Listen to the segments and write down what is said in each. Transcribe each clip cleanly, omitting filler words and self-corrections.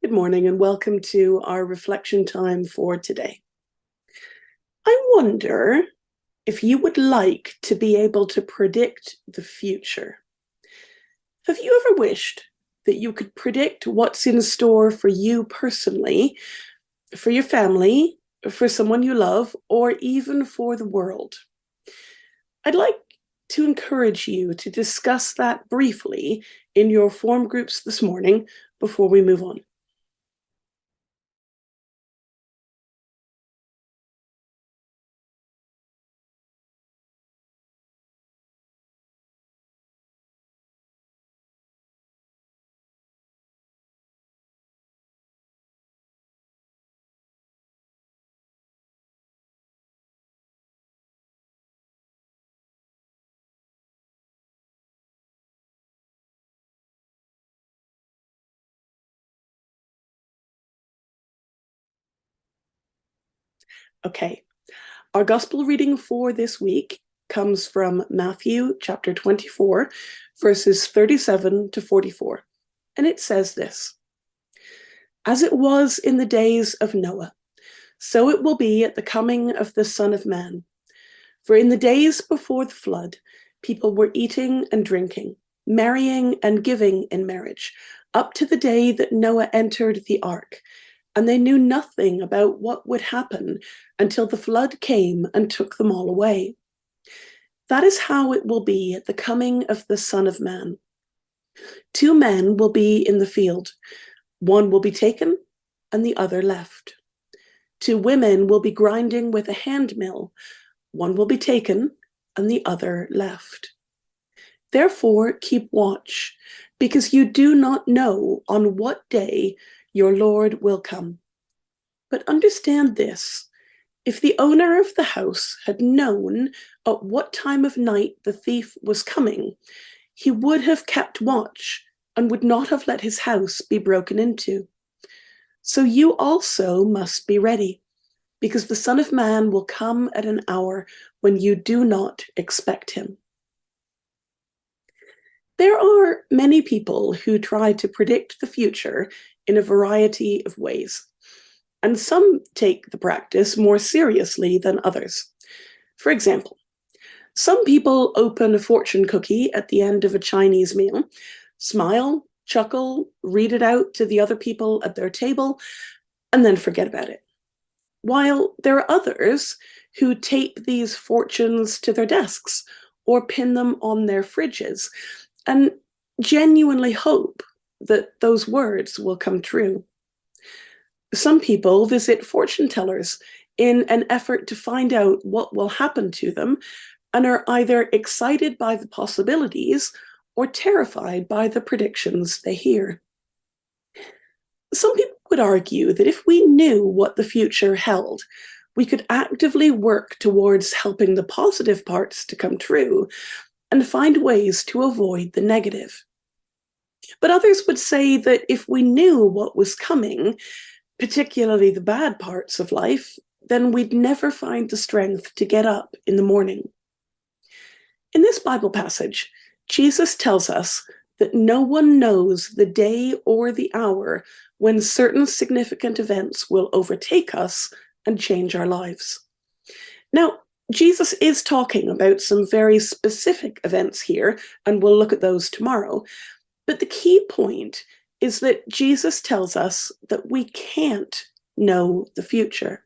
Good morning and welcome to our reflection time for today. I wonder if you would like to be able to predict the future. Have you ever wished that you could predict what's in store for you personally, for your family, for someone you love, or even for the world? I'd like to encourage you to discuss that briefly in your form groups this morning before we move on. Okay, our gospel reading for this week comes from Matthew chapter 24, verses 37 to 44. And it says this: As it was in the days of Noah, so it will be at the coming of the Son of Man. For in the days before the flood, people were eating and drinking, marrying and giving in marriage, up to the day that Noah entered the ark. And they knew nothing about what would happen until the flood came and took them all away. That is how it will be at the coming of the Son of Man. Two men will be in the field. One will be taken and the other left. Two women will be grinding with a hand mill. One will be taken and the other left. Therefore, keep watch, because you do not know on what day your Lord will come. But understand this: if the owner of the house had known at what time of night the thief was coming, he would have kept watch and would not have let his house be broken into. So you also must be ready, because the Son of Man will come at an hour when you do not expect him. There are many people who try to predict the future in a variety of ways, and some take the practice more seriously than others. For example, some people open a fortune cookie at the end of a Chinese meal, smile, chuckle, read it out to the other people at their table, and then forget about it. While there are others who tape these fortunes to their desks or pin them on their fridges and genuinely hope that those words will come true. Some people visit fortune tellers in an effort to find out what will happen to them and are either excited by the possibilities or terrified by the predictions they hear. Some people would argue that if we knew what the future held, we could actively work towards helping the positive parts to come true and find ways to avoid the negative. But others would say that if we knew what was coming, particularly the bad parts of life, then we'd never find the strength to get up in the morning. In this Bible passage, Jesus tells us that no one knows the day or the hour when certain significant events will overtake us and change our lives. Now, Jesus is talking about some very specific events here, and we'll look at those tomorrow. But the key point is that Jesus tells us that we can't know the future.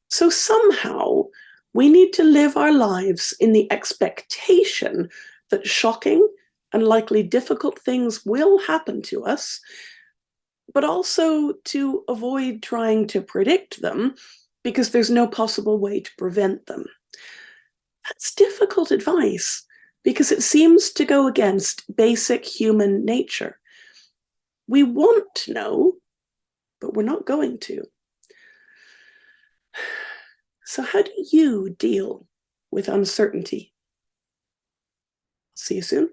So somehow we need to live our lives in the expectation that shocking and likely difficult things will happen to us, but also to avoid trying to predict them because there's no possible way to prevent them. That's difficult advice because it seems to go against basic human nature. We want to know, but we're not going to. So how do you deal with uncertainty? See you soon.